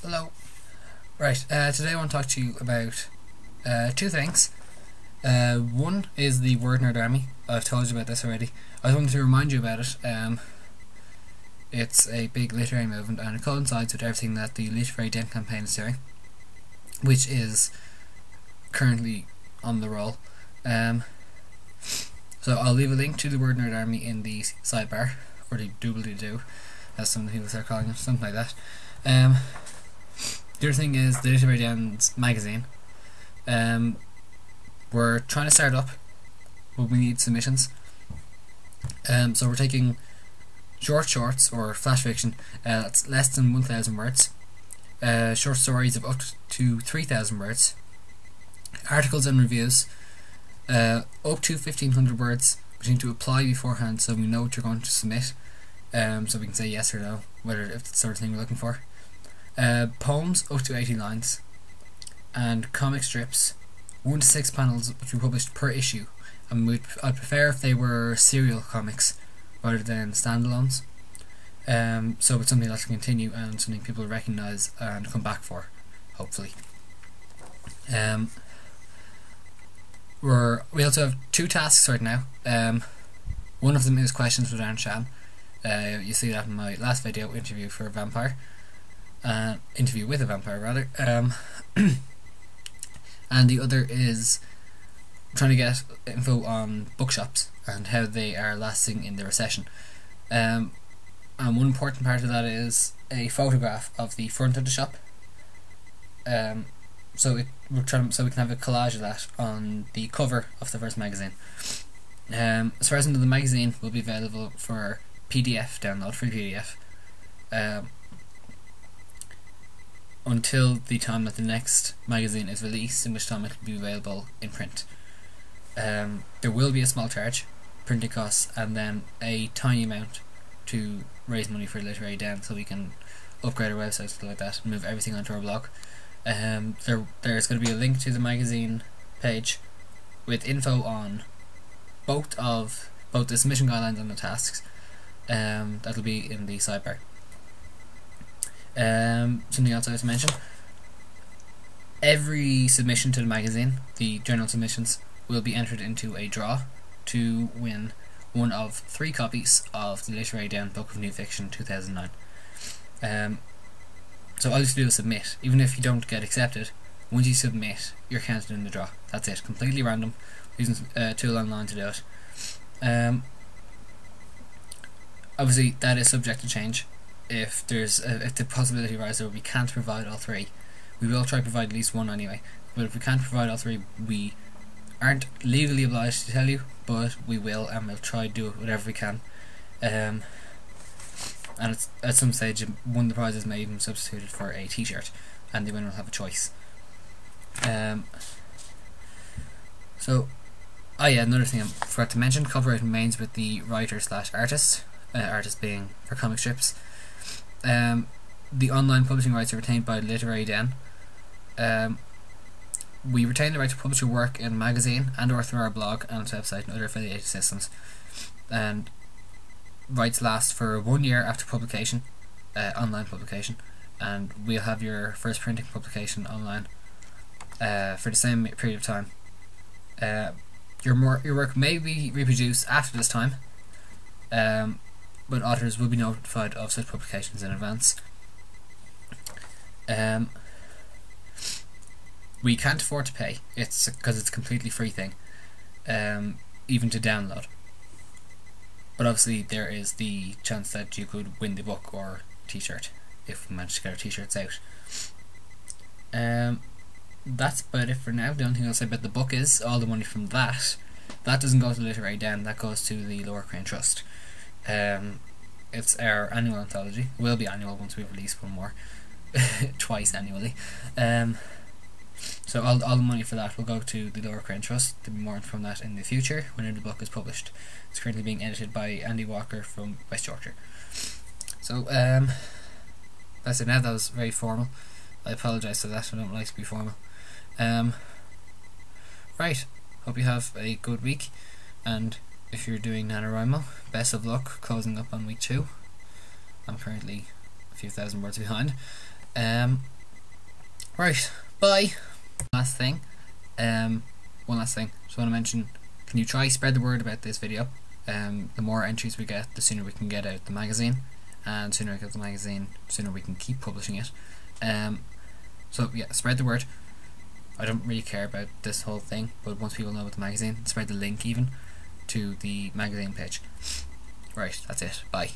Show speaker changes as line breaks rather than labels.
Hello. Right, today I want to talk to you about two things. One is the Word Nerd Army. I've told you about this already. I wanted to remind you about it. It's a big literary movement and it coincides with everything that the Literary Den campaign is doing, which is currently on the roll. So I'll leave a link to the Word Nerd Army in the sidebar, or the doobly-doo, as some people start calling it, something like that. The other thing is the Literary Den's magazine. We're trying to start up, but we need submissions. So we're taking shorts or flash fiction that's less than 1,000 words, short stories of up to 3,000 words, articles and reviews up to 1,500 words. We need to apply beforehand so we know what you're going to submit, so we can say yes or no, whether it's the sort of thing we're looking for. Poems up to 80 lines, and comic strips 1 to 6 panels, which we published per issue, and I'd prefer if they were serial comics rather than standalones, so it's something that can continue and something people recognise and come back for, hopefully. We also have 2 tasks right now. One of them is questions with Aaron Sham. You see that in my last video, interview with a vampire rather. And the other is trying to get info on bookshops and how they are lasting in the recession. And one important part of that is a photograph of the front of the shop. So we can have a collage of that on the cover of the first magazine. As far as the magazine will be available for PDF download, free PDF, until the time that the next magazine is released, in which time it will be available in print. There will be a small charge, printing costs, and then a tiny amount to raise money for Literary Den so we can upgrade our website, stuff like that, and move everything onto our blog. There's going to be a link to the magazine page with info on both the submission guidelines and the tasks. That'll be in the sidebar. Something else I was to mention: every submission to the magazine, the general submissions, will be entered into a draw to win one of 3 copies of the Literary Den Book of New Fiction 2009. So all you have to do is submit. Even if you don't get accepted, once you submit, you're counted in the draw. That's it. Completely random. Using a tool online to do it. Obviously, that is subject to change. If the possibility arises where we can't provide all 3, we will try to provide at least 1 anyway. But if we can't provide all 3, we aren't legally obliged to tell you, but we will, and we'll try to do whatever we can. And at some stage, one of the prizes may even be substituted for a t-shirt, and the winner will have a choice. Another thing I forgot to mention: copyright remains with the writer/artist, artist being for comic strips. The online publishing rights are retained by Literary Den. We retain the right to publish your work in a magazine and or through our blog and its website and other affiliated systems. And rights last for 1 year after publication, online publication, and we'll have your first printing publication online for the same period of time. Your work may be reproduced after this time, but authors will be notified of such publications in advance. We can't afford to pay. It's because it's a completely free thing, even to download. But obviously there is the chance that you could win the book or t-shirt if we manage to get our t-shirts out. That's about it for now. The only thing I'll say about the book is all the money from that doesn't go to the Literary Den, that goes to the Lower Crane Trust. It's our annual anthology. It will be annual once we release one more. Twice annually. So all the money for that will go to the Lower Crane Trust. There'll be more from that in the future whenever the book is published. It's currently being edited by Andy Walker from West Yorkshire. So that's it now. That was very formal. I apologise for that. I don't like to be formal. Right, hope you have a good week, and if you're doing NaNoWriMo, best of luck closing up on week 2. I'm currently a few thousand words behind. Right, bye. Last thing, one last thing. Just want to mention, can you try spread the word about this video? The more entries we get, the sooner we can get out the magazine, and sooner we get the magazine, sooner we can keep publishing it. So yeah, spread the word. I don't really care about this whole thing, but once people know about the magazine, spread the link even to the magazine page. Right, that's it. Bye.